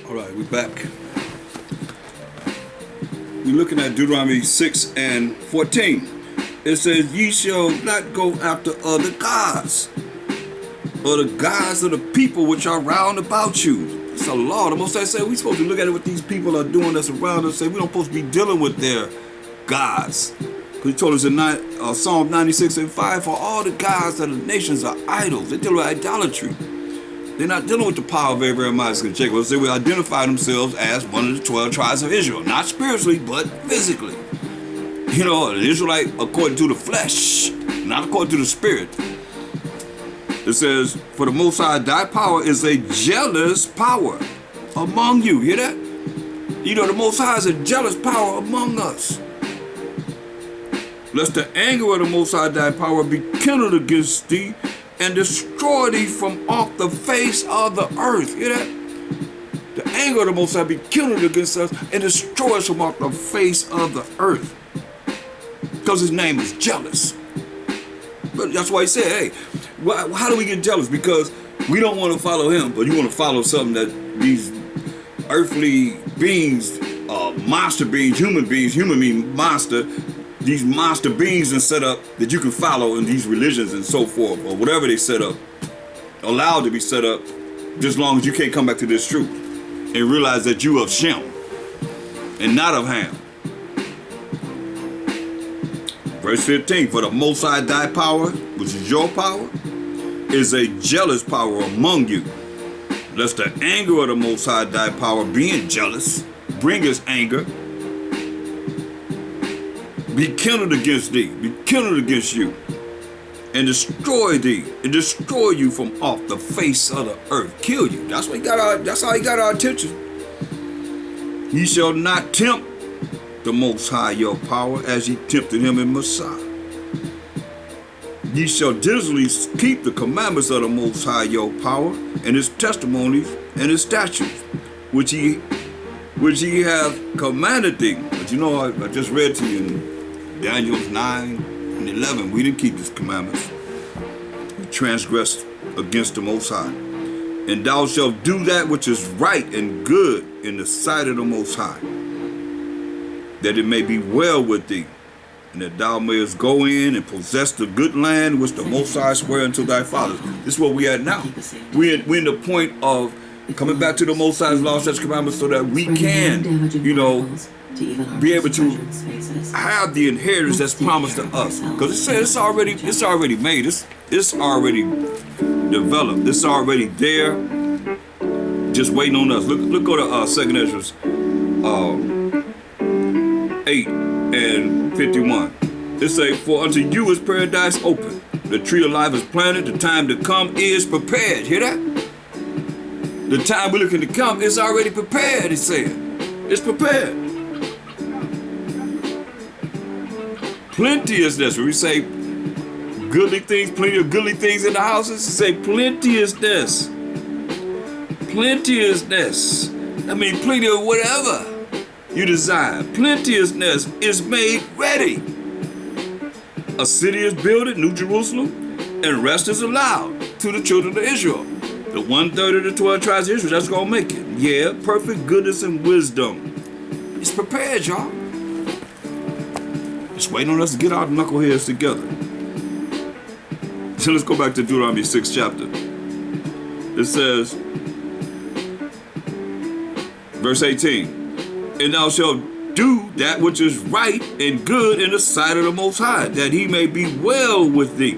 All right, we're back. We're looking at Deuteronomy 6 and 14. It says, ye shall not go after other gods, or the gods of the people which are round about you. It's a law. The Most High said we're supposed to look at it what these people are doing that's around us. Say we don't supposed to be dealing with their gods. Because he told us in Psalm 96 and 5, for all the gods of the nations are idols. They deal with idolatry. They're not dealing with the power of Abraham, Isaac, and Jacob. They will identify themselves as one of the 12 tribes of Israel. Not spiritually, but physically. You know, an Israelite according to the flesh, not according to the spirit. It says, for the Most High, thy power is a jealous power among you. Hear that? You know, the Most High is a jealous power among us. Lest the anger of the Most High, thy power, be kindled against thee, and destroy thee from off the face of the earth. Hear that? The anger of the Most High be kindled against us and destroy us from off the face of the earth. Because his name is jealous. But that's why he said, hey, how do we get jealous? Because we don't want to follow him, but you want to follow something that these earthly beings, monster beings, human mean monster, these monster beings and set up that you can follow in these religions and so forth, or whatever they set up, allowed to be set up, just as long as you can't come back to this truth and realize that you of Shem and not of Ham. Verse 15, for the Most High thy power, which is your power, is a jealous power among you. Lest the anger of the Most High thy power, being jealous, bringeth anger, be kindled against thee, be kindled against you, and destroy thee, and destroy you from off the face of the earth. Kill you. That's how he got our attention. Ye shall not tempt the Most High your power as ye tempted him in Messiah. Ye shall diligently keep the commandments of the Most High your power, and his testimonies and his statutes, which he have commanded thee. But you know, I just read to you in Daniel 9 and 11, we didn't keep his commandments. We transgressed against the Most High. And thou shalt do that which is right and good in the sight of the Most High, that it may be well with thee, and that thou mayest go in and possess the good land which the Most High sware unto thy fathers. This is where we at now. We're in the point of coming back to the Most High's law, statutes, commandments, so that we can, you know, be able to have the inheritance that's promised to us. Because it says it's already made. It's already developed. It's already there, just waiting on us. Look go to 2nd Ezra 8 and 51. It say, for unto you is paradise open, the tree of life is planted, the time to come is prepared. Hear that? The time we're looking to come is already prepared, it's saying. It's prepared. Plenteousness, when we say goodly things, plenty of goodly things in the houses, it say plenteousness. Plenteousness. I mean, plenty of whatever you desire. Plenteousness is made ready. A city is built, New Jerusalem, and rest is allowed to the children of Israel. The 1/3 of the 12 tribes of Israel, that's gonna make it. Yeah, perfect goodness and wisdom. It's prepared, y'all. It's waiting on us to get our knuckleheads together. So let's go back to Deuteronomy 6th chapter. It says, verse 18, and thou shalt do that which is right and good in the sight of the Most High, that he may be well with thee,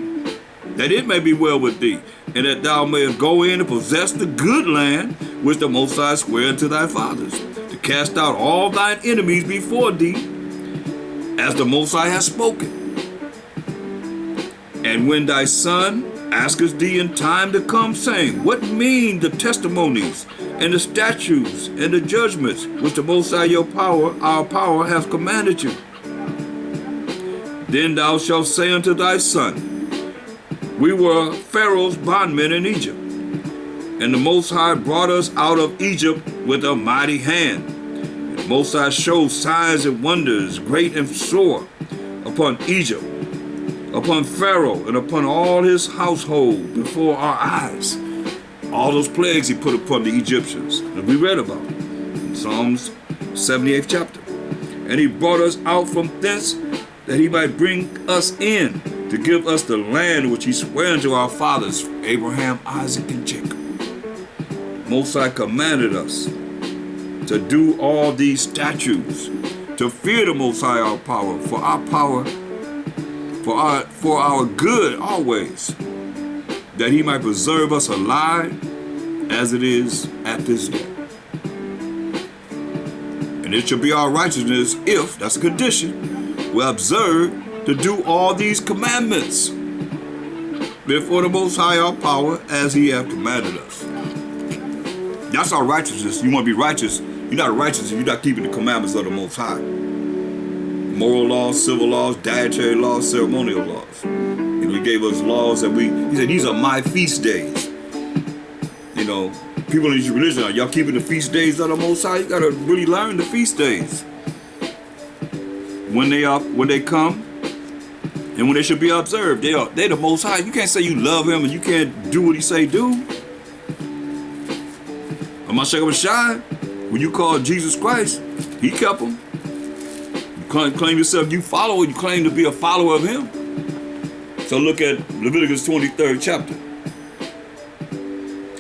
that it may be well with thee, and that thou mayest go in and possess the good land which the Most High sware unto thy fathers, to cast out all thine enemies before thee, as the Most High has spoken. And when thy son asketh thee in time to come, saying, what mean the testimonies and the statutes and the judgments which the Most High our power, hath commanded you? Then thou shalt say unto thy son, we were Pharaoh's bondmen in Egypt, and the Most High brought us out of Egypt with a mighty hand. And the Most High showed signs and wonders, great and sore, upon Egypt, upon Pharaoh, and upon all his household before our eyes. All those plagues he put upon the Egyptians that we read about in Psalms 78th chapter. And he brought us out from thence that he might bring us in to give us the land which he sware unto our fathers, Abraham, Isaac, and Jacob. Most High commanded us to do all these statutes, to fear the Most High our power, for our good always, that he might preserve us alive as it is at this day. And it shall be our righteousness if, that's a condition, we observe to do all these commandments before the Most High our power as he hath commanded us. That's our righteousness. You want to be righteous. You're not righteous if you're not keeping the commandments of the Most High. Moral laws, civil laws, dietary laws, ceremonial laws. And he gave us laws that he said, these are my feast days. You know, people in this religion, are y'all keeping the feast days of the Most High? You got to really learn the feast days. When they come, and when they should be observed. They're the Most High. You can't say you love him and you can't do what he say do. Mashiach Shai, when you call Jesus Christ, he kept them. You claim yourself, you follow, you claim to be a follower of him. So look at Leviticus 23rd chapter.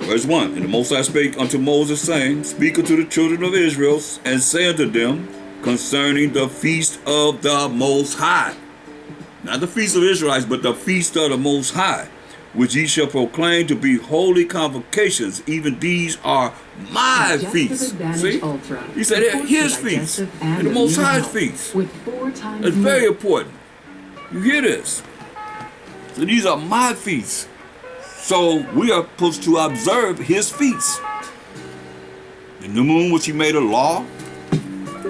Verse 1. And the Most High spake unto Moses, saying, Speak unto the children of Israel, and say unto them concerning the feast of the Most High. Not the feast of Israelites, but the feast of the Most High, which ye shall proclaim to be holy convocations. Even these are my feasts. See? He said, his feast, and the Most High's feast. It's very important. You hear this? So these are my feasts. So we are supposed to observe his feasts. The new moon, which he made a law.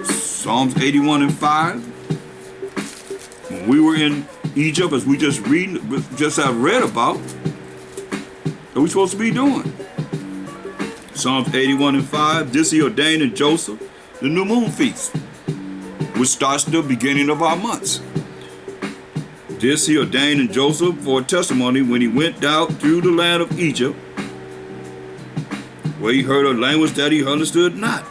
Psalms 81:5. When we were in Egypt, as we just have read about, what are we supposed to be doing? Psalms 81:5. This he ordained in Joseph, the new moon feast, which starts the beginning of our months. This he ordained in Joseph for a testimony when he went out through the land of Egypt, where he heard a language that he understood not.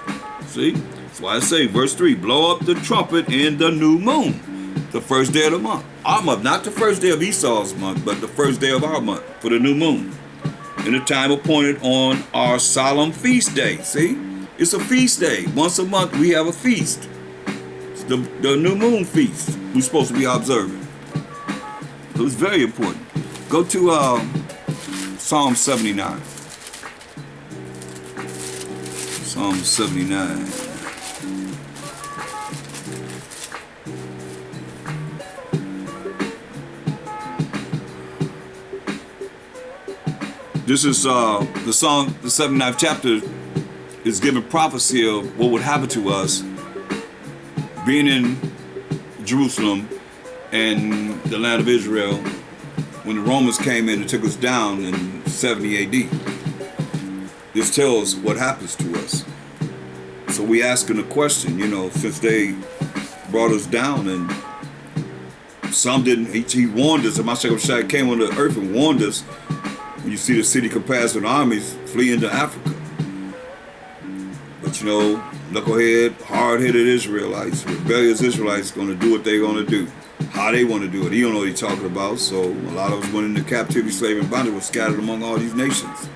See? That's why I say, verse 3, blow up the trumpet in the new moon, the first day of the month. Our month, not the first day of Esau's month, but the first day of our month for the new moon. In the time appointed on our solemn feast day. See? It's a feast day. Once a month we have a feast. It's the new moon feast we're supposed to be observing. So it's very important. Go to Psalm 79. Psalm 79. This is the song, the 79th chapter is giving prophecy of what would happen to us being in Jerusalem and the land of Israel when the Romans came in and took us down in 70 AD. This tells what happens to us. So we asking the question, you know, since they brought us down and some didn't, he warned us, and Mashiach Shai came on the earth and warned us. You see the city compared with armies flee into Africa. But you know, knucklehead, hard-headed Israelites, rebellious Israelites going to do what they're going to do. How they want to do it. He don't know what he's talking about. So a lot of us went into captivity, slavery, and bondage, were scattered among all these nations.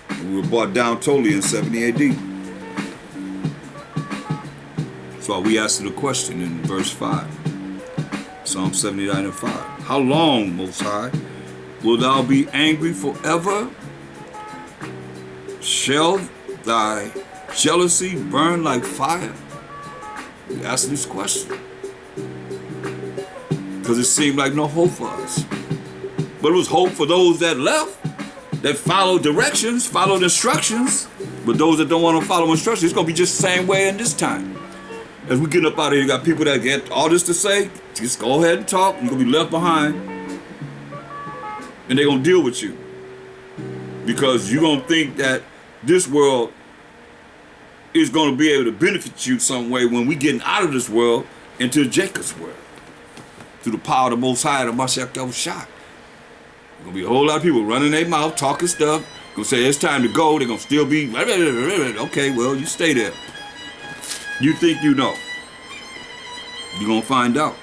And we were brought down totally in 70 AD. So we asked the question in verse 5. Psalm 79:5. How long, Most High, will thou be angry forever? Shall thy jealousy burn like fire? We ask this question because it seemed like no hope for us. But it was hope for those that left, that followed directions, followed instructions. But those that don't want to follow instructions, it's going to be just the same way in this time. As we get up out of here, you got people that get all this to say, just go ahead and talk. You're going to be left behind. And they're going to deal with you. Because you're going to think that this world is going to be able to benefit you some way when we getting out of this world into Jacob's world. Through the power of the Most High, the Mashiach Shai. There's going to be a whole lot of people running their mouth, talking stuff, Gonna say it's time to go. They're gonna still be okay. Well, you stay there. You think you know. You're gonna find out.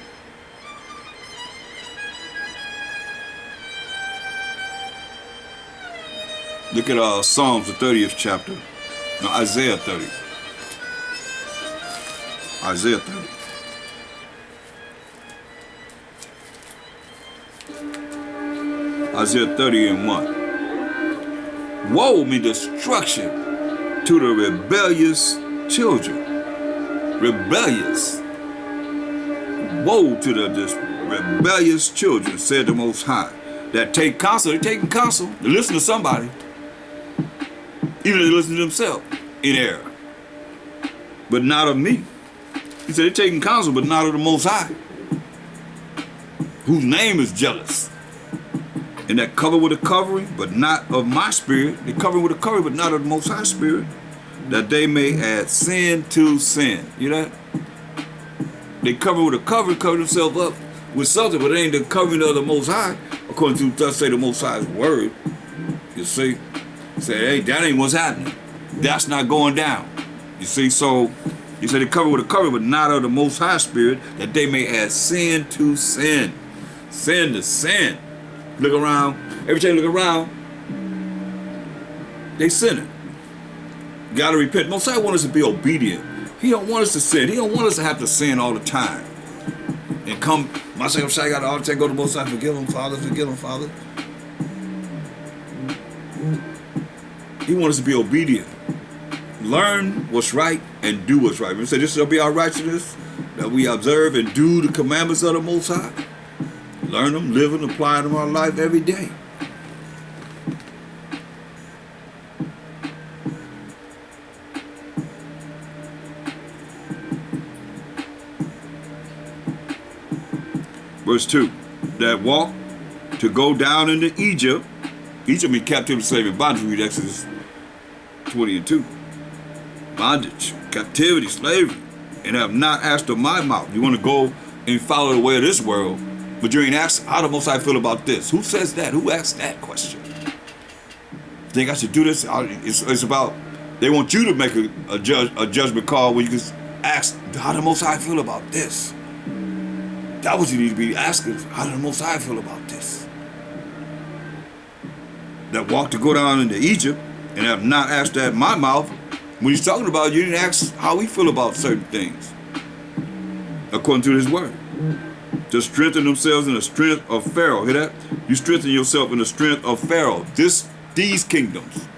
Look at Psalms, the 30th chapter. No, Isaiah 30. Isaiah 30. Isaiah 30 and 1. Woe means destruction to the rebellious children. Rebellious. Woe to the rebellious children, said the Most High, that take counsel. They're taking counsel. They listen to somebody. Even if they listen to themselves in error. But not of me. He said they're taking counsel, but not of the Most High, whose name is jealous. And that cover with a covering, but not of my spirit. They cover with a covering, but not of the Most High Spirit, that they may add sin to sin. You know that? They cover with a covering, cover themselves up with something, but it ain't the covering of the Most High, according to thus say the Most High's word. You see? Say, hey, that ain't what's happening. That's not going down. You see, so he said they cover with a cover, but not of the Most High Spirit, that they may add sin to sin. Sin to sin. Look around. Every time you look around, they sinning. You gotta repent. Most High wants us to be obedient. He don't want us to sin. He don't want us to have to sin all the time. And come, my second Shai got all the time, go to Most High, forgive him, Father, forgive him, Father. He wants us to be obedient. Learn what's right and do what's right. We say this shall be our righteousness, that we observe and do the commandments of the Most High. Learn them, live them, apply them in our life every day. Verse 2, that walk to go down into Egypt. Egypt means captivity, slavery, bondage. Read Exodus 20 and 2. Bondage, captivity, slavery, and have not asked of my mouth. You want to go and follow the way of this world, but you ain't asked how the Most High feel about this. Who says that? Who asked that question? Think I should do this? It's about, they want you to make a judgment call where you can ask how the Most High feel about this. That what you need to be asking. How does the Most High feel about this? That walk to go down into Egypt and have not asked at my mouth. When he's talking about, you didn't ask how we feel about certain things, according to his word. To strengthen themselves in the strength of Pharaoh. Hear that? You strengthen yourself in the strength of Pharaoh. These kingdoms.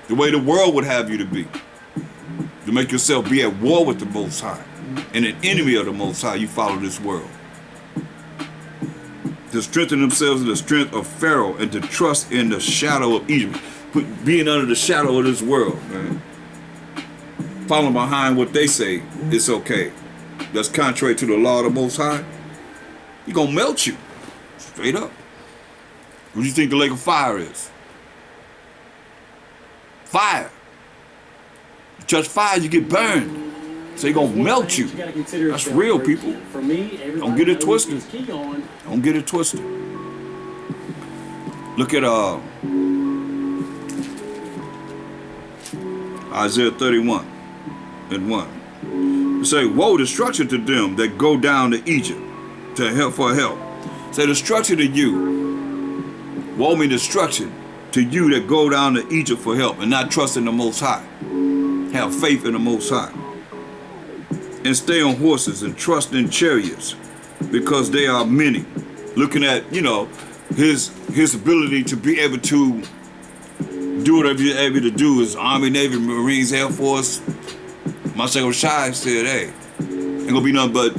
The way the world would have you to be. To make yourself be at war with the Most High. And an enemy of the Most High, you follow this world. To strengthen themselves in the strength of Pharaoh and to trust in the shadow of Egypt. Being under the shadow of this world, man. Following behind what they say, it's okay. That's contrary to the law of the Most High. He's gonna melt you. Straight up. What do you think the lake of fire is? Fire. You touch fire, you get burned. So he's gonna melt you. That's real, people. Don't get it twisted. Don't get it twisted. Look at Isaiah 31 and 1. It say, woe, destruction to them that go down to Egypt to help for help. Say, destruction to you. Woe mean destruction to you that go down to Egypt for help and not trust in the Most High. Have faith in the Most High. And stay on horses and trust in chariots, because they are many. Looking at, his ability to be able to do whatever you're able to do is Army, Navy, Marines, Air Force. My second Shai said, hey, ain't gonna be nothing but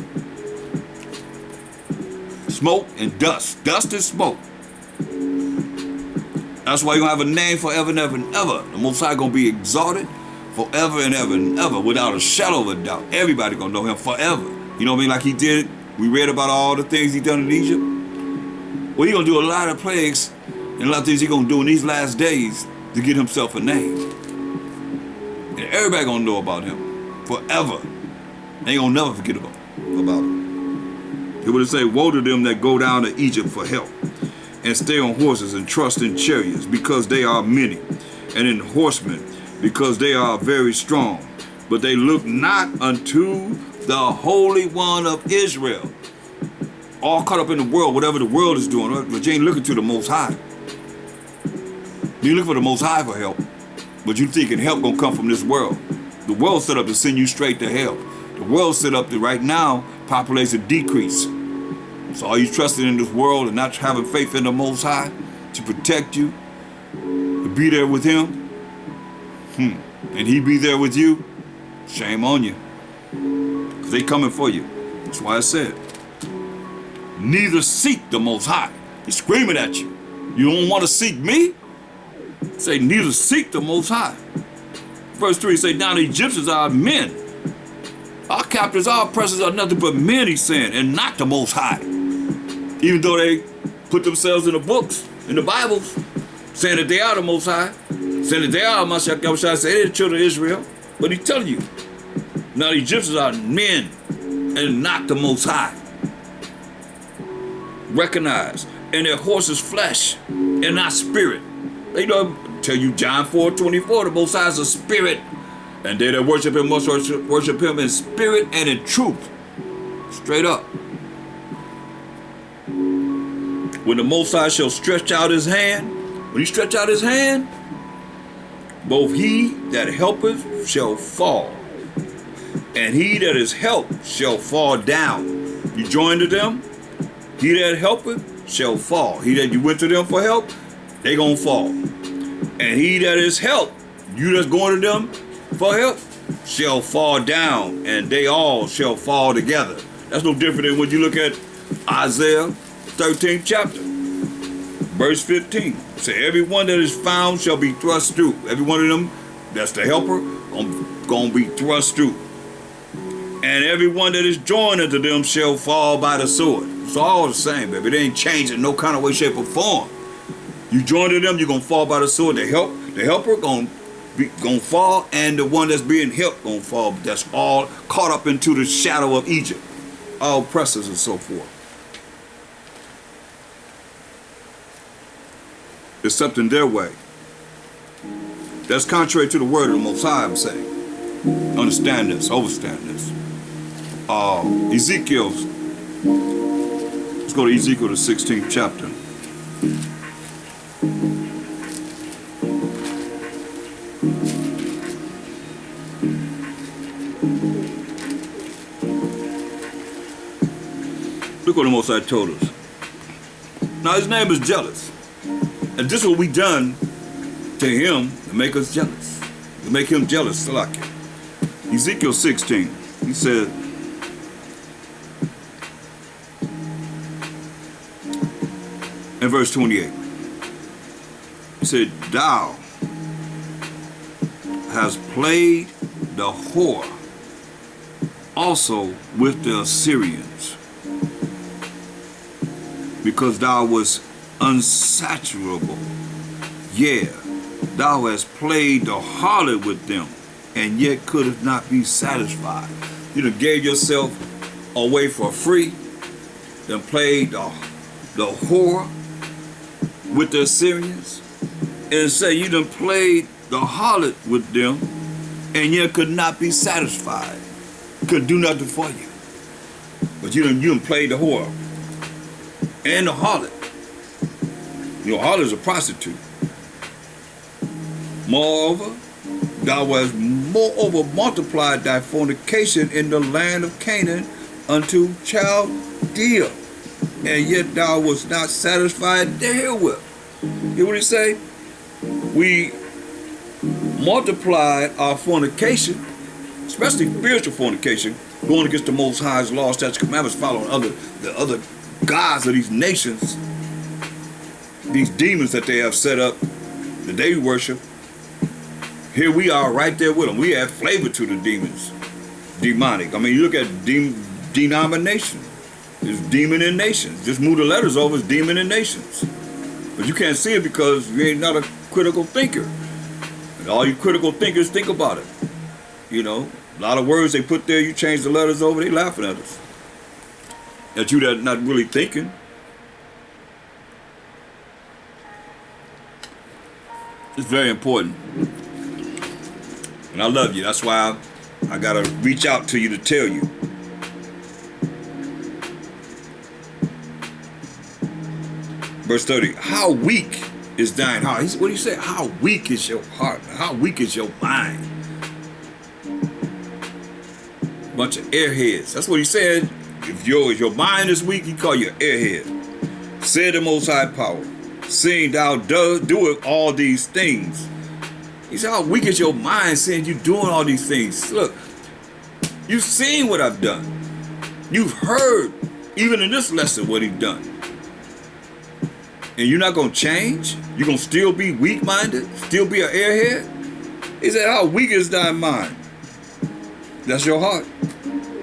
smoke and dust. Dust and smoke. That's why you're gonna have a name forever and ever and ever. The Most High gonna be exalted forever and ever and ever, without a shadow of a doubt. Everybody gonna know him forever. You know what I mean? Like he did. We read about all the things he done in Egypt. Well, he gonna do a lot of plagues and a lot of things he gonna do in these last days to get himself a name. And everybody gonna know about him forever. They ain't gonna never forget about him. It would say, woe to them that go down to Egypt for help and stay on horses and trust in chariots because they are many, and in horsemen because they are very strong. But they look not unto the Holy One of Israel. All caught up in the world, whatever the world is doing, right? But you ain't looking to the Most High. You look for the Most High for help, but you thinking help gonna come from this world. The world set up to send you straight to hell. The world set up to right now population decrease. So are you trusting in this world and not having faith in the Most High to protect you, to be there with Him? And He be there with you? Shame on you, because they coming for you. That's why I said, neither seek the Most High. He's screaming at you. You don't want to seek me? Say, neither seek the Most High. Verse 3 say, now the Egyptians are men. Our captors, our oppressors are nothing but men, he's saying, and not the Most High. Even though they put themselves in the books, in the Bibles, saying that they are the Most High, saying that they are Mashiach, saying they're the children of Israel. But he's telling you, now the Egyptians are men and not the Most High. Recognize, and their horses flesh and not spirit. They don't tell you John 4:24, the Most High is a spirit, and they that worship Him must worship Him in spirit and in truth. Straight up. When the Most High shall stretch out His hand, when He stretch out His hand, both he that helpeth shall fall, and he that is helped shall fall down. You join to them, he that helpeth shall fall. He that you went to them for help, they gonna fall. And he that is helped, you that's going to them for help, shall fall down, and they all shall fall together. That's no different than when you look at Isaiah 13th chapter, verse 15. Say, everyone that is found shall be thrust through. Every one of them, that's the helper, gonna be thrust through. And everyone that is joined unto them shall fall by the sword. It's all the same, baby. It ain't changing no kind of way, shape, or form. You join to them, you're gonna fall by the sword. The helper gonna fall, and the one that's being helped gonna fall. That's all caught up into the shadow of Egypt, all oppressors and so forth. Except in their way. That's contrary to the word of the Most High, I'm saying. Understand this, overstand this. Ezekiel, let's go to Ezekiel, the 16th chapter. Look what the Most High told us. Now his name is jealous. And this is what we done to him to make us jealous. To make him jealous, Salakia. Ezekiel 16, he said, in verse 28, he said, thou hast played the whore also with the Assyrians, because thou wast unsatiable. Yeah, thou hast played the harlot with them, and yet couldst not be satisfied. You done gave yourself away for free, then played the whore with the Assyrians, and say you done played the harlot with them, and yet could not be satisfied. Could do nothing for you. But you done played the whore and the harlot. You know, harlot is a prostitute. Moreover, thou hast moreover multiplied thy fornication in the land of Canaan unto Chaldea, and yet thou wast not satisfied therewith. Hear what he say? We multiplied our fornication, especially spiritual fornication, going against the Most High's law, statutes, commandments, following the other gods of these nations, these demons that they have set up, that they worship. Here we are right there with them. We add flavor to the demons. Demonic. I mean, you look at denomination. It's demon in nations. Just move the letters over, it's demon in nations. But you can't see it because you ain't not a critical thinker. And all you critical thinkers think about it. You know, a lot of words they put there, you change the letters over, they laughing at us. That you that not really thinking. It's very important. And I love you. That's why I got to reach out to you to tell you. Verse 30, how weak is thine heart? What do you say? How weak is your heart? How weak is your mind? Bunch of airheads. That's what he said. If your mind is weak, he call you an airhead. Said the Most High Power, seeing thou doeth all these things. He said, how weak is your mind, saying you doing all these things? Look, you've seen what I've done. You've heard, even in this lesson, what he's done. And you're not going to change? You're going to still be weak-minded? Still be an airhead? He said, how weak is thy mind? That's your heart.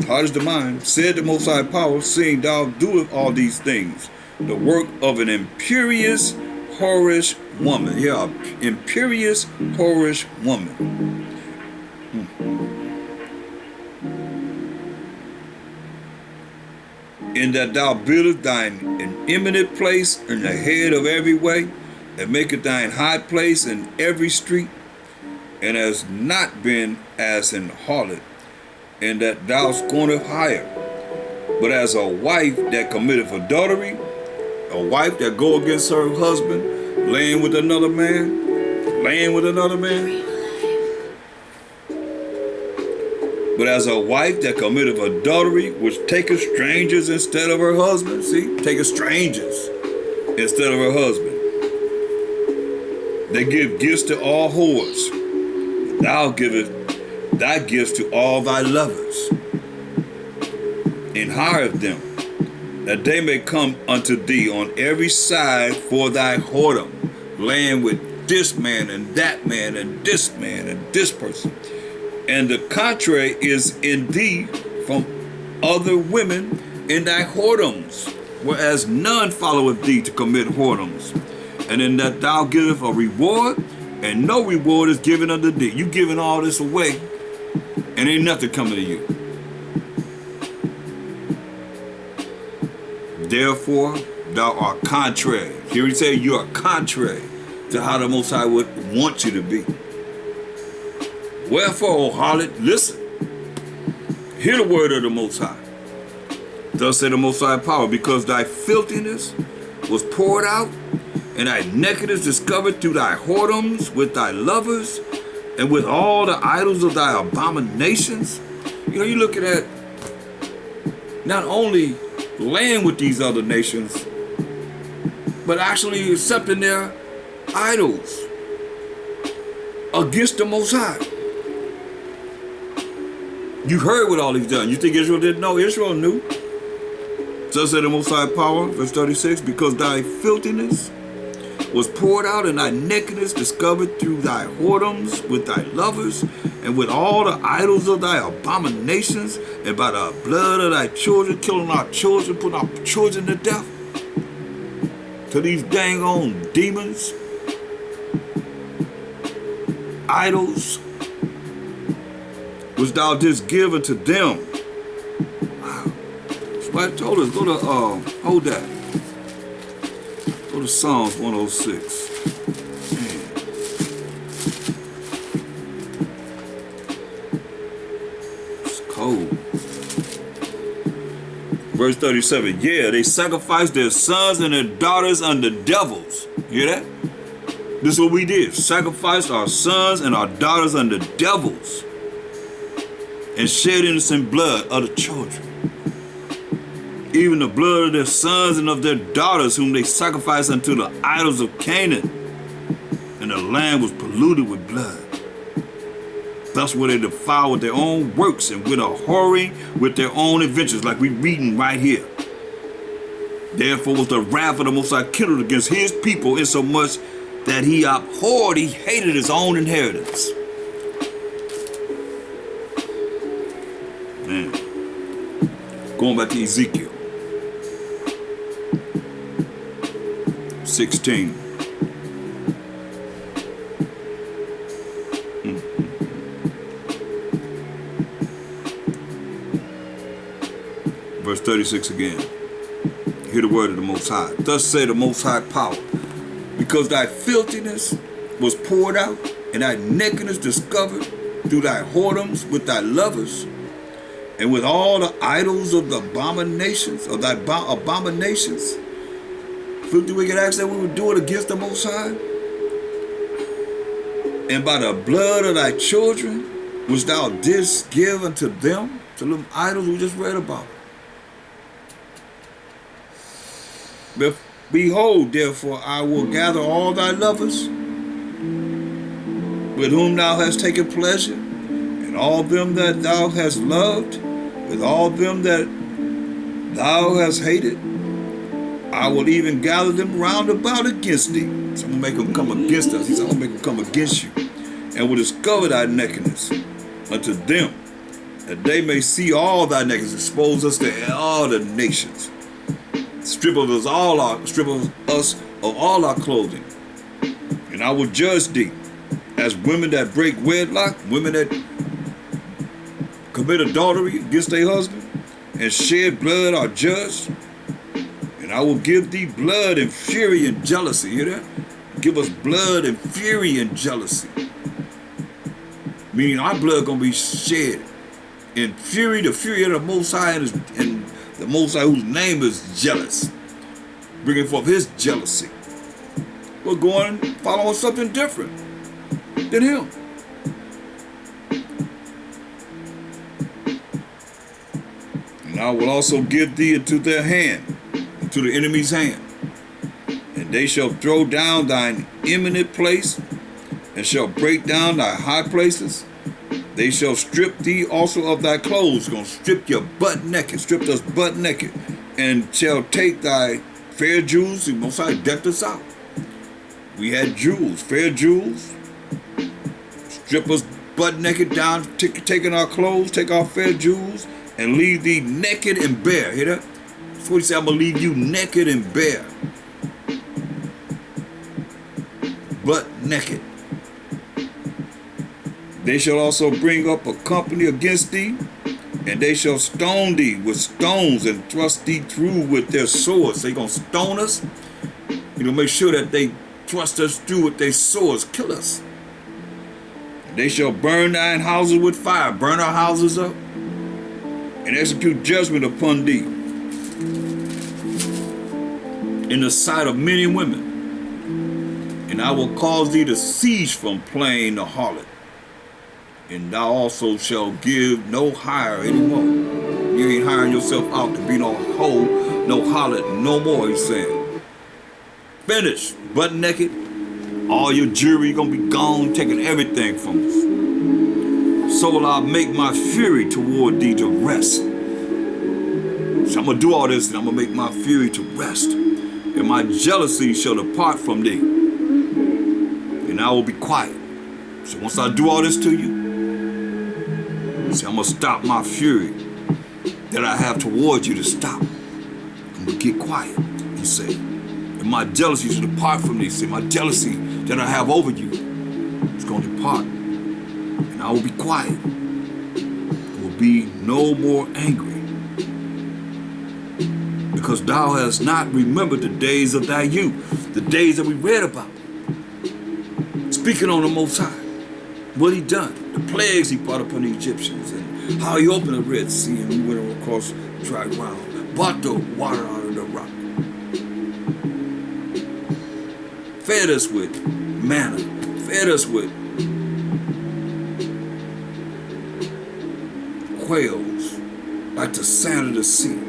Heart is the mind. Said the Most High Power, seeing thou doeth all these things. The work of an imperious, whorish woman. Yeah, imperious, whorish woman. In that thou buildest thine an eminent place in the head of every way, and maketh thine high place in every street, and has not been as an harlot, and that thou scorneth hire, but as a wife that committeth adultery, a wife that go against her husband, laying with another man, but as a wife that committeth adultery, which taketh strangers instead of her husband. See, taketh strangers instead of her husband. They give gifts to all whores. Thou givest thy gifts to all thy lovers, and hireth them, that they may come unto thee on every side for thy whoredom, laying with this man and that man and this man and this person. And the contrary is in thee from other women in thy whoredoms, whereas none followeth thee to commit whoredoms. And in that thou givest a reward, and no reward is given unto thee. You giving all this away, and ain't nothing coming to you. Therefore, thou art contrary. Here he say you are contrary to how the Most High would want you to be. Wherefore, O harlot, listen. Hear the word of the Most High. Thus said the Most High Power, because thy filthiness was poured out, and thy nakedness discovered through thy whoredoms with thy lovers, and with all the idols of thy abominations. You know, you're looking at not only laying with these other nations, but actually accepting their idols against the Most High. You heard what all he's done. You think Israel didn't know? Israel knew. Thus said the Most High Power, verse 36, because thy filthiness was poured out, and thy nakedness discovered through thy whoredoms with thy lovers, and with all the idols of thy abominations, and by the blood of thy children, killing our children, putting our children to death, to these dang on demons, idols, which thou didst give unto them. Wow. Somebody told us, go to, hold that. Go to Psalms 106. Man. It's cold. Verse 37, yeah, they sacrificed their sons and their daughters unto devils. Hear that? This is what we did. Sacrificed our sons and our daughters unto devils, and shed innocent blood of the children, even the blood of their sons and of their daughters, whom they sacrificed unto the idols of Canaan, and the land was polluted with blood. Thus were they defiled with their own works, and with a whoring with their own adventures, like we reading right here. Therefore was the wrath of the Most High kindled against his people, insomuch that he abhorred, he hated his own inheritance. Man. Going back to Ezekiel 16. Verse 36 again. Hear the word of the Most High. Thus say the Most High Power, because thy filthiness was poured out, and thy nakedness discovered through thy whoredoms with thy lovers, and with all the idols of the abominations, of thy abominations. Filthy wicked acts that we would do it against the Most High. And by the blood of thy children, which thou didst give unto them, to them idols we just read about. Behold, therefore, I will gather all thy lovers, with whom thou hast taken pleasure, and all them that thou hast loved, with all them that thou hast hated. I will even gather them round about against thee. So I'm going to make them come against us. He said, I'm going to make them come against you, and will discover thy nakedness unto them, that they may see all thy nakedness. Expose us to all the nations. Strip of us of all our clothing. And I will judge thee as women that break wedlock, women that commit adultery against their husband, and shed blood are judged. And I will give thee blood and fury and jealousy. Hear that? Give us blood and fury and jealousy. Meaning our blood gonna be shed in fury, the fury of the Most High, and the Most High, whose name is jealous, bringing forth his jealousy. We're going following something different than him. And I will also give thee into their hand, into the enemy's hand. And they shall throw down thine eminent place, and shall break down thy high places. They shall strip thee also of thy clothes. Gonna strip your butt naked, stripped us butt naked, and shall take thy fair jewels. The Most High decked us out. We had jewels, fair jewels. Strip us butt naked down, taking our clothes, take our fair jewels, and leave thee naked and bare. Hear that? That's what he said, I'm gonna leave you naked and bare. Butt naked. They shall also bring up a company against thee, and they shall stone thee with stones and thrust thee through with their swords. They're going to stone us. Make sure that they thrust us through with their swords, kill us. And they shall burn thine houses with fire, burn our houses up, and execute judgment upon thee in the sight of many women. And I will cause thee to cease from playing the harlot. And thou also shalt give no hire anymore. You ain't hiring yourself out to be no hoe, no harlot, no more, he's saying. Finish, butt naked. All your jewelry gonna be gone, taking everything from us. So will I make my fury toward thee to rest. So I'm gonna do all this, and I'm gonna make my fury to rest. And my jealousy shall depart from thee. And I will be quiet. So once I do all this to you, see, I'm going to stop my fury that I have towards you to stop. I'm going to get quiet, he said. And my jealousy should depart from thee. See, my jealousy that I have over you is going to depart. And I will be quiet. I will be no more angry. Because thou hast not remembered the days of thy youth, the days that we read about. Speaking on the Most High. What he done, the plagues he brought upon the Egyptians, and how he opened the Red Sea and we went across dry ground, brought the water out of the rock, fed us with manna, fed us with quails like the sand of the sea.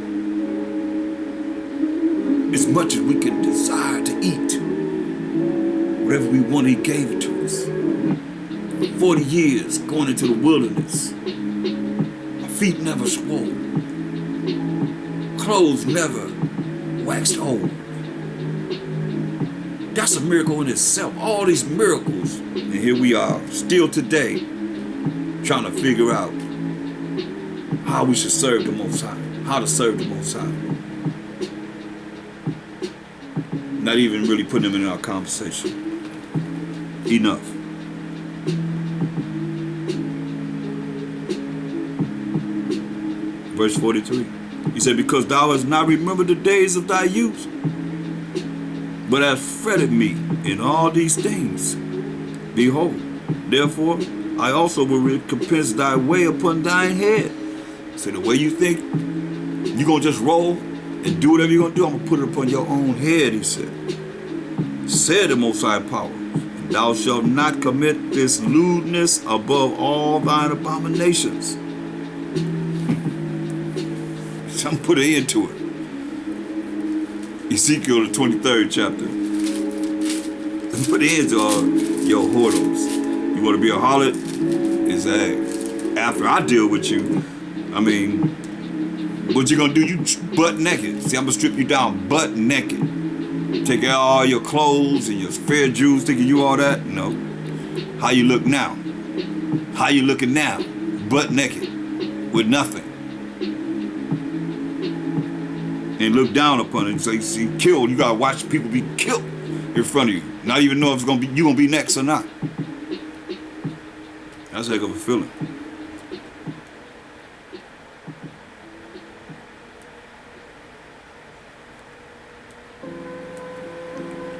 As much as we can desire to eat, whatever we want, he gave it to us. 40 years going into the wilderness. My feet never swole. Clothes never waxed old. That's a miracle in itself. All these miracles. And here we are, still today, trying to figure out how we should serve the Most High. How to serve the Most High. Not even really putting them in our conversation. Enough. Verse 43. He said, because thou hast not remembered the days of thy youth, but hast fretted me in all these things. Behold, therefore, I also will recompense thy way upon thine head. So the way you think you're going to just roll and do whatever you're going to do, I'm going to put it upon your own head, he said. Said the Most High Power, thou shalt not commit this lewdness above all thine abominations. So I'm putting an end to it. Ezekiel, the 23rd chapter. Put an end to all your whoredoms. You want to be a harlot? It's after I deal with you, I mean, what you gonna do? You butt naked. See, I'm gonna strip you down butt naked. Take out all your clothes and your fair jewels, thinking you all that. No. How you look now? How you looking now? Butt naked, with nothing. And look down upon it and say, see, killed. You gotta watch people be killed in front of you. Not even know if it's gonna be you gonna be next or not. That's a heck of a feeling.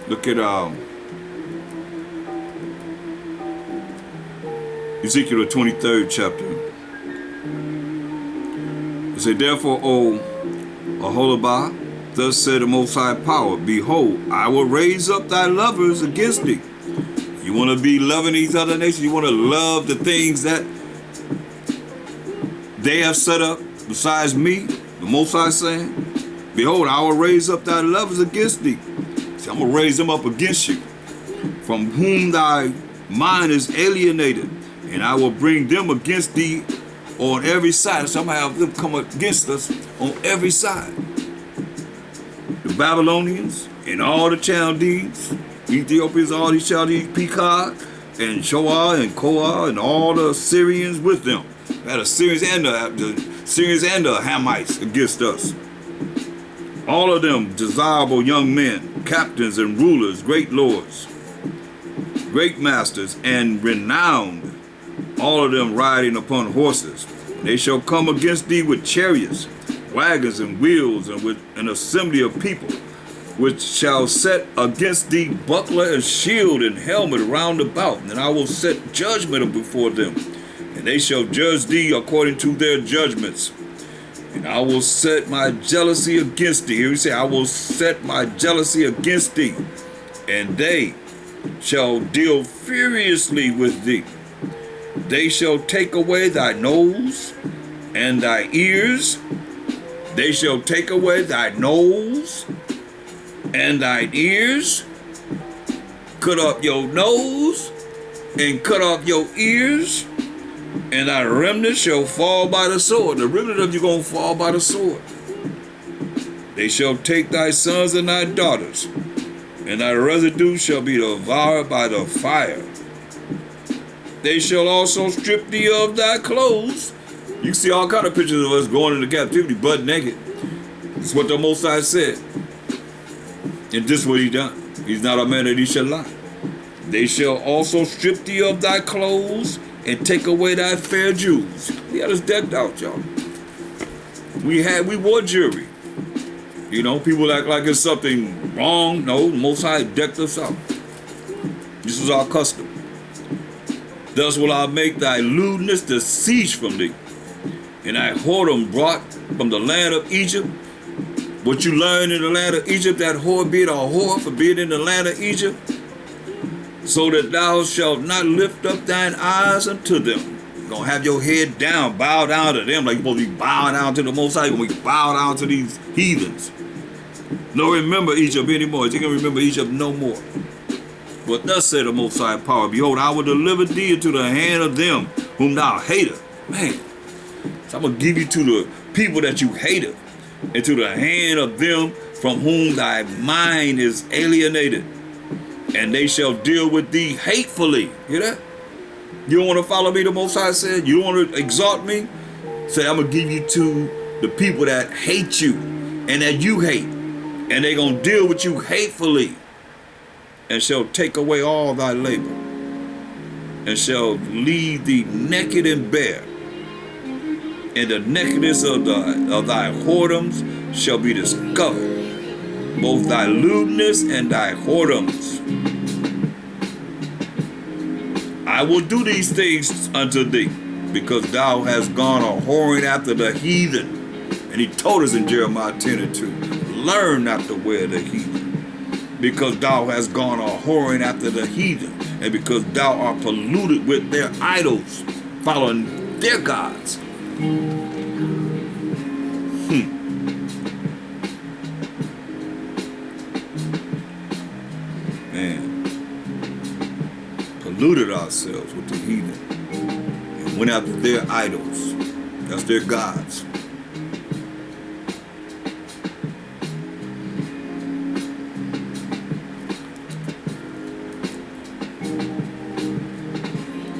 Look at Ezekiel the 23rd chapter. It said, therefore, O Aholibah, thus said the Most High Power, behold, I will raise up thy lovers against thee. You want to be loving these other nations? You want to love the things that they have set up besides me? The Most High saying, behold, I will raise up thy lovers against thee. See, I'm going to raise them up against you, from whom thy mind is alienated, and I will bring them against thee on every side. So I'm going to have them come against us on every side. The Babylonians and all the Chaldees, Ethiopians, all these Chaldees, Pekah and Shoah and Koah and all the Syrians with them. We had the Syrians and the Hamites against us. All of them desirable young men, captains and rulers, great lords, great masters, and renowned, all of them riding upon horses. They shall come against thee with chariots, wagons and wheels, and with an assembly of people, which shall set against thee buckler and shield and helmet round about. And I will set judgment before them, and they shall judge thee according to their judgments. And I will set my jealousy against thee. Here we say, I will set my jealousy against thee, and they shall deal furiously with thee. They shall take away thy nose and thy ears. They shall take away thy nose and thine ears. Cut off your nose and cut off your ears, and thy remnant shall fall by the sword. The remnant of you gonna fall by the sword. They shall take thy sons and thy daughters, and thy residue shall be devoured by the fire. They shall also strip thee of thy clothes. You see all kind of pictures of us going into captivity butt naked. That's what the Most High said. And this is what he done. He's not a man that he shall lie. They shall also strip thee of thy clothes and take away thy fair jewels. He had us decked out, y'all. We wore jewelry. You know, people act like it's something wrong. No, the Most High decked us out. This is our custom. Thus will I make thy lewdness to cease from thee, and thy whoredom brought from the land of Egypt. What you learned in the land of Egypt, that whore being a whore for being in the land of Egypt, so that thou shalt not lift up thine eyes unto them. You're going to have your head down, bow down to them, like you're supposed to be bowing down to the Most High. You're going to be bowing down to these heathens. Don't remember Egypt anymore. You can remember Egypt no more. But thus said the Most High Power, behold, I will deliver thee into the hand of them whom thou hatest. Man, so I'm going to give you to the people that you hated, into the hand of them from whom thy mind is alienated, and they shall deal with thee hatefully. Hear that? You don't want to follow me, the Most High said? You don't want to exalt me? Say, I'm going to give you to the people that hate you and that you hate, and they're going to deal with you hatefully, and shall take away all thy labor, and shall leave thee naked and bare. And the nakedness of thy whoredoms shall be discovered, both thy lewdness and thy whoredoms. I will do these things unto thee, because thou hast gone a whoring after the heathen. And he told us in Jeremiah 10:2, learn not the way of the heathen, because thou hast gone a whoring after the heathen, and because thou art polluted with their idols, following their gods. Man, polluted ourselves with the heathen and went after their idols. That's their gods.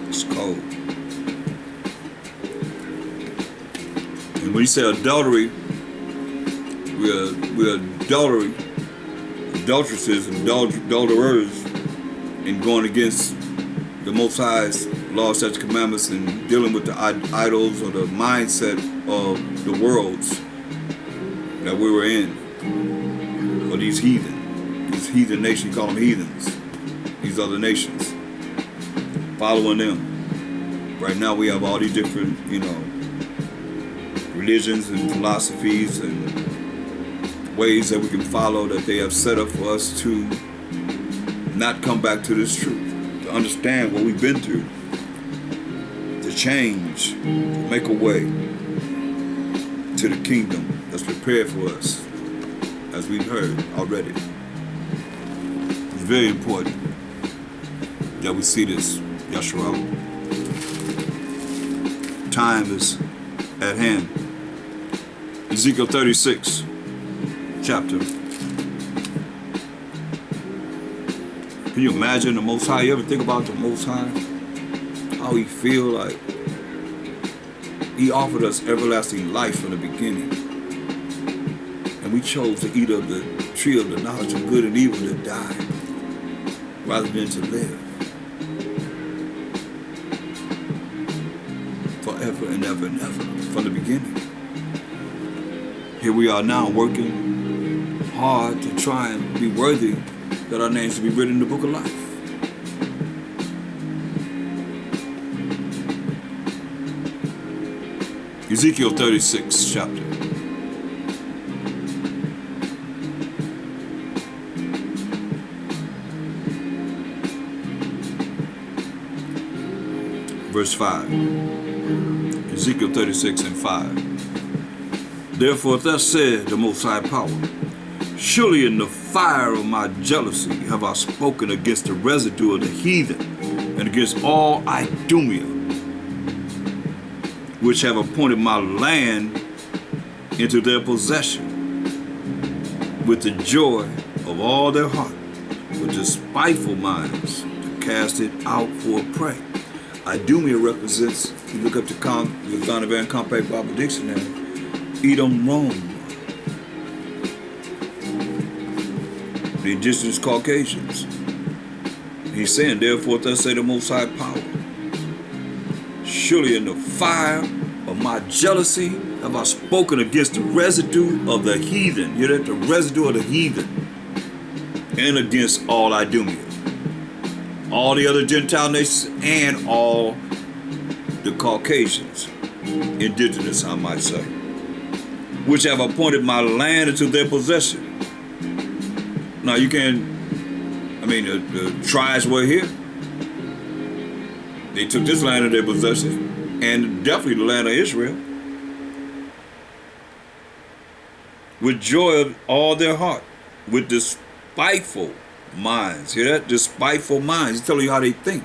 It's cold. And when you say adultery, we're adulteresses and adulterers, and going against the Most High's law, such commandments, and dealing with the idols or the mindset of the worlds that we were in, or these heathen nations. You call them heathens, these other nations, following them. Right now we have all these different, religions and philosophies and ways that we can follow that they have set up for us to not come back to this truth, to understand what we've been through, to change, to make a way to the kingdom that's prepared for us, as we've heard already. It's very important that we see this, Yeshua. Time is at hand. Ezekiel 36 chapter. Can you imagine the Most High? You ever think about the Most High? How he feel like he offered us everlasting life from the beginning, and we chose to eat of the tree of the knowledge of good and evil, to die rather than to live forever and ever and ever from the beginning. Here we are now working hard to try and be worthy that our names to be written in the book of life. Ezekiel 36 chapter. Verse 5. Ezekiel 36 and 5. Therefore thus said the Most High Power, surely in the fire of my jealousy have I spoken against the residue of the heathen, and against all Idumea, which have appointed my land into their possession, with the joy of all their heart, with the spiteful minds, to cast it out for a prey. Idumea represents, if you look up the Zondervan Van Compact Bible Dictionary, Edom, Rome, the indigenous Caucasians. He's saying, therefore, thus say the Most High Power, surely in the fire of my jealousy have I spoken against the residue of the heathen. Hear that? The residue of the heathen. And against all Idumea, all the other Gentile nations, and all the Caucasians, indigenous, I might say, which have appointed my land into their possession. Now you can, the tribes were here. They took this land in their possession, and definitely the land of Israel, with joy of all their heart, with despiteful minds. Hear that? Despiteful minds. He's telling you how they think.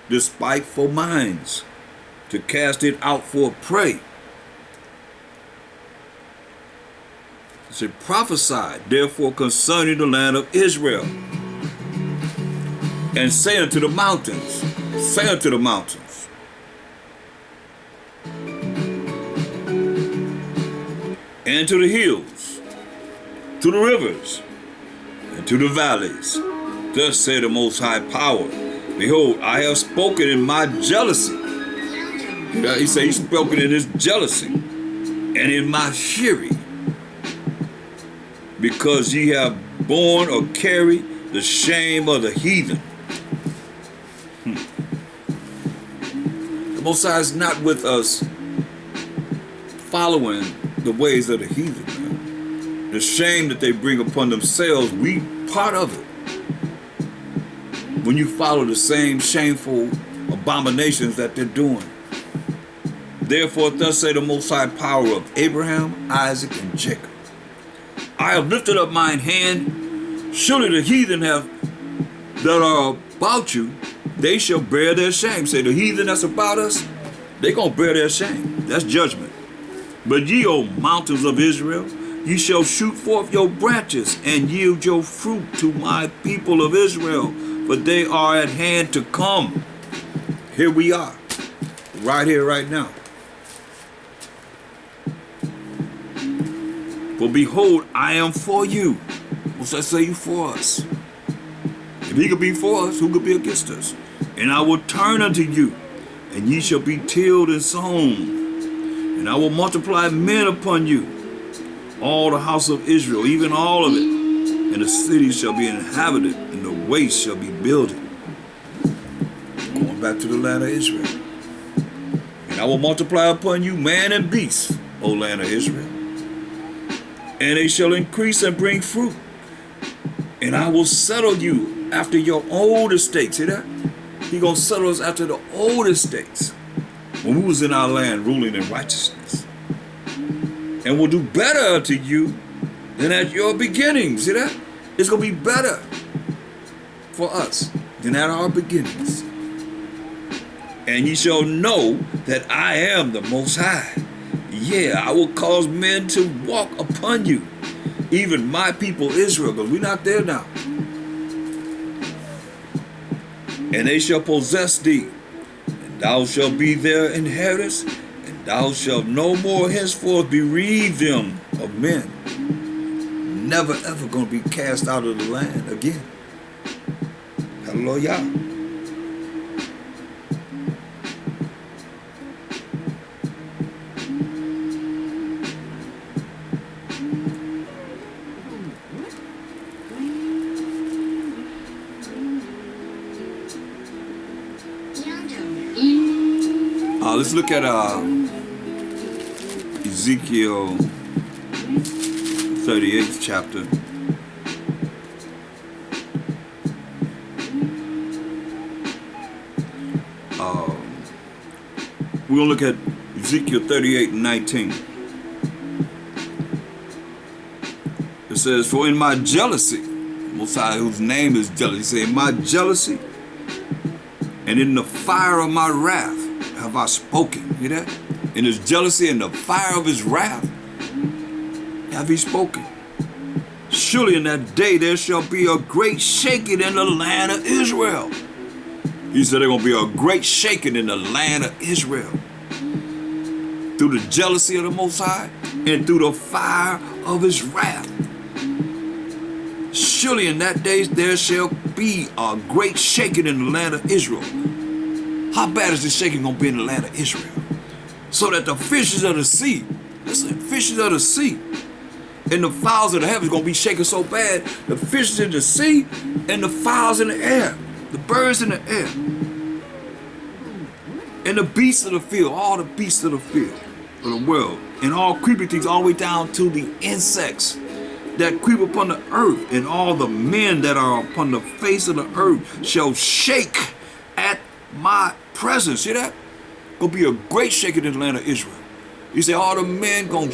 Despiteful minds, to cast it out for a prey. It said, prophesy therefore concerning the land of Israel, and say unto the mountains, and to the hills, to the rivers, and to the valleys, thus say the Most High Power, behold, I have spoken in my jealousy. He said he's spoken in his jealousy, and in my fury, because ye have borne or carried the shame of the heathen. Most High is not with us following the ways of the heathen, man. The shame that they bring upon themselves, we part of it. When you follow the same shameful abominations that they're doing. Therefore, thus say the Most High power of Abraham, Isaac, and Jacob. I have lifted up mine hand. Surely the heathen that are about you, they shall bear their shame. Say the heathen that's about us, they gonna bear their shame. That's judgment. But ye, O mountains of Israel, ye shall shoot forth your branches and yield your fruit to my people of Israel, for they are at hand to come. Here we are, right here, right now. For behold, I am for you. What's that say you for us? If he could be for us, who could be against us? And I will turn unto you, and ye shall be tilled and sown. And I will multiply men upon you, all the house of Israel, even all of it. And the cities shall be inhabited, and the waste shall be builded. Going back to the land of Israel. And I will multiply upon you man and beast, O land of Israel. And they shall increase and bring fruit. And I will settle you after your old estates. See that? He gonna settle us after the old estates. When we was in our land ruling in righteousness. And will do better to you than at your beginning. See that? It's gonna be better for us than at our beginnings. And ye shall know that I am the Most High. Yeah, I will cause men to walk upon you, even my people Israel, because we're not there now. And they shall possess thee, and thou shalt be their inheritance, and thou shalt no more henceforth bereave them of men. Never ever going to be cast out of the land again. Hallelujah. Let's look at Ezekiel 38th chapter. We're going to look at Ezekiel 38:19. It says, for in my jealousy, Most High, whose name is jealousy, he said, in my jealousy and in the fire of my wrath, have I spoken. Hear that? In his jealousy and the fire of his wrath have he spoken. Surely in that day there shall be a great shaking in the land of Israel. He said there's going to be a great shaking in the land of Israel. Through the jealousy of the Most High and through the fire of his wrath. Surely in that day there shall be a great shaking in the land of Israel. How bad is this shaking going to be in the land of Israel? So that the fishes of the sea, listen, fishes of the sea and the fowls of the heavens going to be shaken so bad, the fishes in the sea and the fowls in the air, the birds in the air, and the beasts of the field, all the beasts of the field of the world, and all creeping things all the way down to the insects that creep upon the earth, and all the men that are upon the face of the earth shall shake at my presence. See that? Gonna be a great shaking in the land of Israel. You say all the men gonna